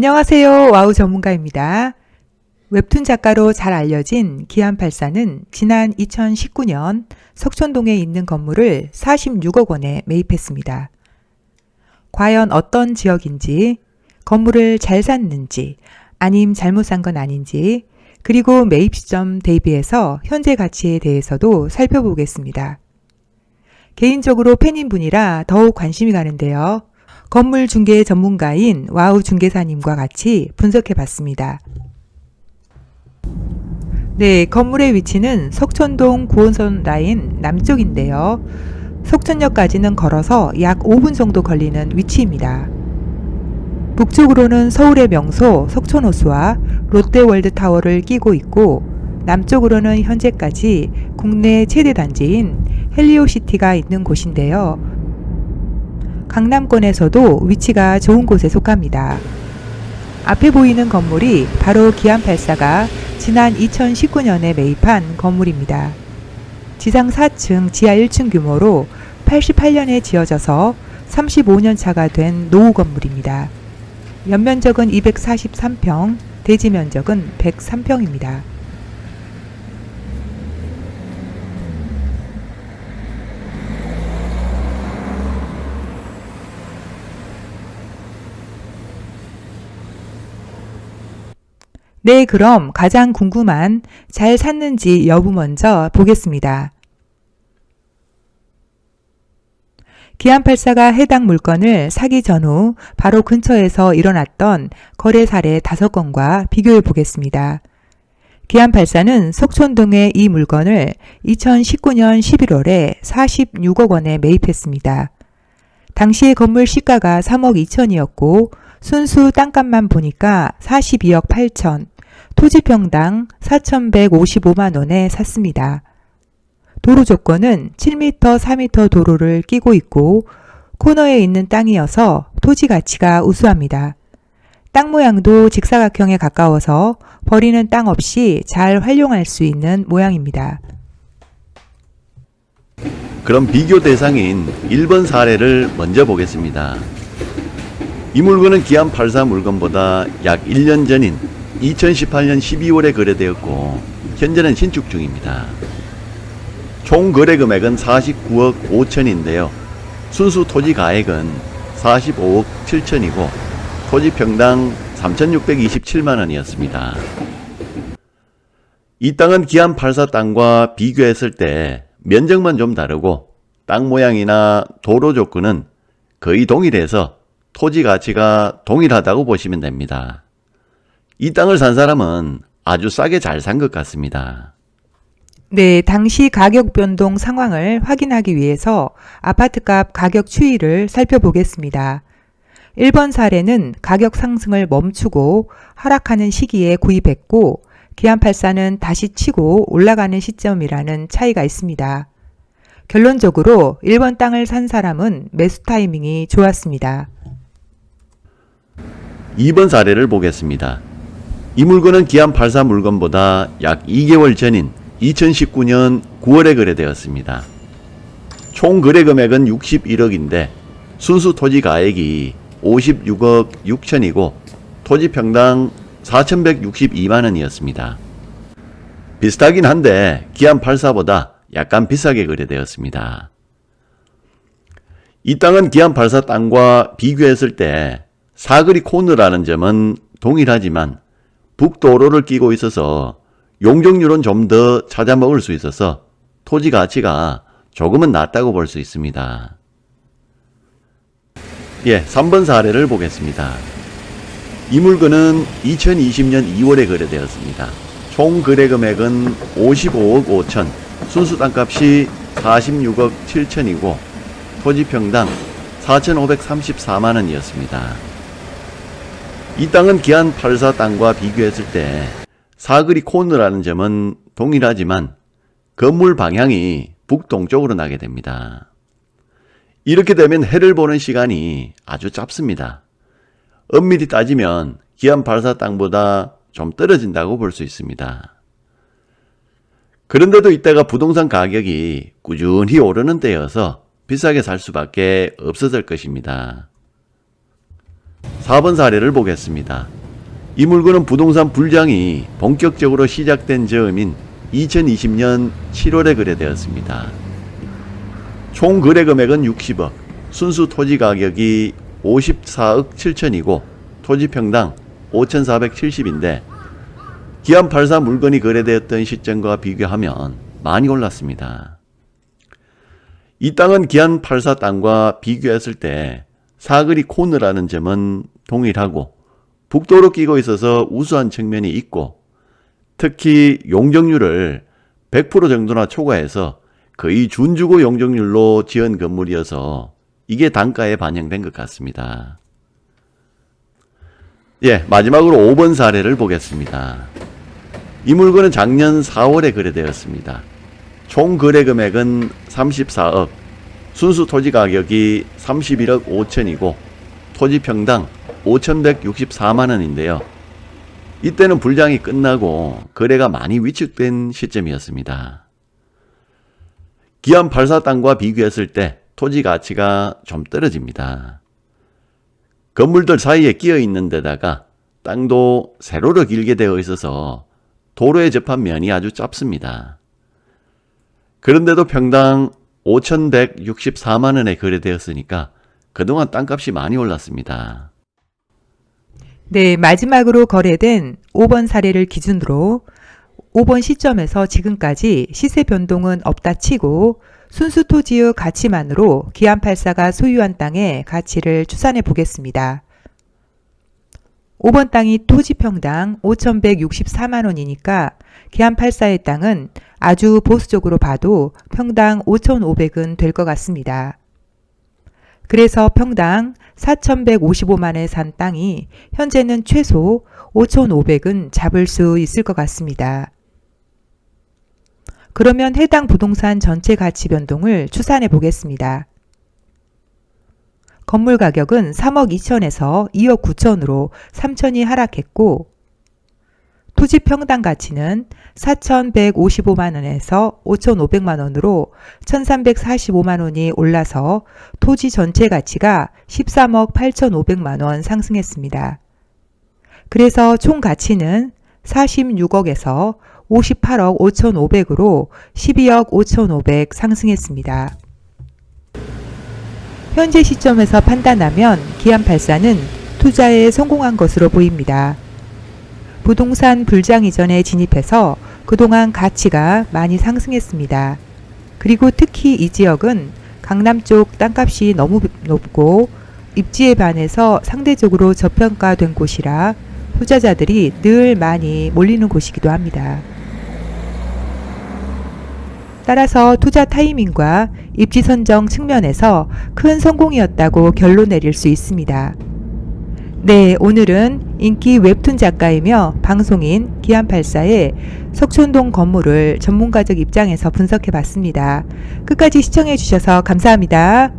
안녕하세요. 와우 전문가입니다. 웹툰 작가로 잘 알려진 기안84는 지난 2019년 석촌동에 있는 건물을 46억 원에 매입했습니다. 과연 어떤 지역인지, 건물을 잘 샀는지, 아님 잘못 산 건 아닌지, 그리고 매입 시점 대비해서 현재 가치에 대해서도 살펴보겠습니다. 개인적으로 팬인 분이라 더욱 관심이 가는데요. 건물 중개 전문가인 와우 중개사님과 같이 분석해 봤습니다. 네, 건물의 위치는 석촌동 9호선 라인 남쪽인데요. 석촌역까지는 걸어서 약 5분 정도 걸리는 위치입니다. 북쪽으로는 서울의 명소 석촌호수와 롯데월드타워를 끼고 있고, 남쪽으로는 현재까지 국내 최대 단지인 헬리오시티가 있는 곳인데요. 강남권에서도 위치가 좋은 곳에 속합니다. 앞에 보이는 건물이 바로 기안84가 지난 2019년에 매입한 건물입니다. 지상 4층, 지하 1층 규모로 88년에 지어져서 35년 차가 된 노후 건물입니다. 연면적은 243평, 대지 면적은 103평입니다. 네, 그럼 가장 궁금한 잘 샀는지 여부 먼저 보겠습니다. 기안84가 해당 물건을 사기 전후 바로 근처에서 일어났던 거래 사례 5건과 비교해 보겠습니다. 기안84는 석촌동에 이 물건을 2019년 11월에 46억 원에 매입했습니다. 당시의 건물 시가가 3억 2천이었고 순수 땅값만 보니까 42억 8천, 토지평당 4,155만 원에 샀습니다. 도로 조건은 7m, 4m 도로를 끼고 있고 코너에 있는 땅이어서 토지 가치가 우수합니다. 땅 모양도 직사각형에 가까워서 버리는 땅 없이 잘 활용할 수 있는 모양입니다. 그럼 비교 대상인 1번 사례를 먼저 보겠습니다. 이 물건은 기안84 물건보다 약 1년 전인 2018년 12월에 거래되었고 현재는 신축 중입니다. 총 거래 금액은 49억 5천인데요. 순수 토지 가액은 45억 7천이고 토지 평당 3,627만 원이었습니다. 이 땅은 기안84 땅과 비교했을 때 면적만 좀 다르고 땅 모양이나 도로 조건은 거의 동일해서 토지 가치가 동일하다고 보시면 됩니다. 이 땅을 산 사람은 아주 싸게 잘 산 것 같습니다. 네, 당시 가격 변동 상황을 확인하기 위해서 아파트값 가격 추이를 살펴보겠습니다. 1번 사례는 가격 상승을 멈추고 하락하는 시기에 구입했고 기안84는 다시 치고 올라가는 시점이라는 차이가 있습니다. 결론적으로 1번 땅을 산 사람은 매수 타이밍이 좋았습니다. 2번 사례를 보겠습니다. 이 물건은 기안84 물건보다 약 2개월 전인 2019년 9월에 거래되었습니다. 총 거래 금액은 61억인데 순수 토지 가액이 56억 6천이고 토지 평당 4,162만 원이었습니다. 비슷하긴 한데 기안84보다 약간 비싸게 거래되었습니다. 이 땅은 기안84 땅과 비교했을 때 사거리 코너라는 점은 동일하지만 북도로를 끼고 있어서 용적률은 좀 더 찾아 먹을 수 있어서 토지 가치가 조금은 낮다고 볼 수 있습니다. 3번 사례를 보겠습니다. 이 물건은 2020년 2월에 거래되었습니다. 총 거래 금액은 55억 5천, 순수 땅값이 46억 7천이고 토지 평당 4,534만 원이었습니다. 이 땅은 기안84 땅과 비교했을 때 사거리 코너라는 점은 동일하지만 건물 방향이 북동쪽으로 나게 됩니다. 이렇게 되면 해를 보는 시간이 아주 짧습니다. 엄밀히 따지면 기안84 땅보다 좀 떨어진다고 볼 수 있습니다. 그런데도 이때가 부동산 가격이 꾸준히 오르는 때여서 비싸게 살 수밖에 없었을 것입니다. 4번 사례를 보겠습니다. 이 물건은 부동산 불장이 본격적으로 시작된 즈음인 2020년 7월에 거래되었습니다. 총 거래 금액은 60억, 순수 토지 가격이 54억 7천이고 토지 평당 5,470인데 기안 84 물건이 거래되었던 시점과 비교하면 많이 올랐습니다. 이 땅은 기안 84 땅과 비교했을 때 사거리 코너라는 점은 동일하고 북도로 끼고 있어서 우수한 측면이 있고 특히 용적률을 100% 정도나 초과해서 거의 준주거 용적률로 지은 건물이어서 이게 단가에 반영된 것 같습니다. 마지막으로 5번 사례를 보겠습니다. 이 물건은 작년 4월에 거래되었습니다. 총 거래 금액은 34억, 순수 토지 가격이 31억 5천이고 토지 평당 5,164만원인데요. 이때는 불장이 끝나고 거래가 많이 위축된 시점이었습니다. 기안 84 땅과 비교했을 때 토지 가치가 좀 떨어집니다. 건물들 사이에 끼어 있는 데다가 땅도 세로로 길게 되어 있어서 도로에 접한 면이 아주 짧습니다. 그런데도 평당 5,164만원에 거래되었으니까 그동안 땅값이 많이 올랐습니다. 네, 마지막으로 거래된 5번 사례를 기준으로 5번 시점에서 지금까지 시세 변동은 없다 치고 순수 토지의 가치만으로 기안 84가 소유한 땅의 가치를 추산해 보겠습니다. 5번 땅이 토지 평당 5,164만 원이니까 기안 84의 땅은 아주 보수적으로 봐도 평당 5,500은 될 것 같습니다. 그래서 평당 4,155만에 산 땅이 현재는 최소 5,500은 잡을 수 있을 것 같습니다. 그러면 해당 부동산 전체 가치 변동을 추산해 보겠습니다. 건물 가격은 3억 2천에서 2억 9천으로 3천이 하락했고 토지 평당 가치는 4,155만원에서 5,500만원으로 1,345만원이 올라서 토지 전체 가치가 13억 8,500만원 상승했습니다. 그래서 총 가치는 46억에서 58억 5,500으로 12억 5,500 상승했습니다. 현재 시점에서 판단하면 기안 84는 투자에 성공한 것으로 보입니다. 부동산 불장 이전에 진입해서 그동안 가치가 많이 상승했습니다. 그리고 특히 이 지역은 강남 쪽 땅값이 너무 높고 입지에 반해서 상대적으로 저평가된 곳이라 투자자들이 늘 많이 몰리는 곳이기도 합니다. 따라서 투자 타이밍과 입지 선정 측면에서 큰 성공이었다고 결론 내릴 수 있습니다. 네, 오늘은 인기 웹툰 작가이며 방송인 기안 84의 석촌동 건물을 전문가적 입장에서 분석해 봤습니다. 끝까지 시청해 주셔서 감사합니다.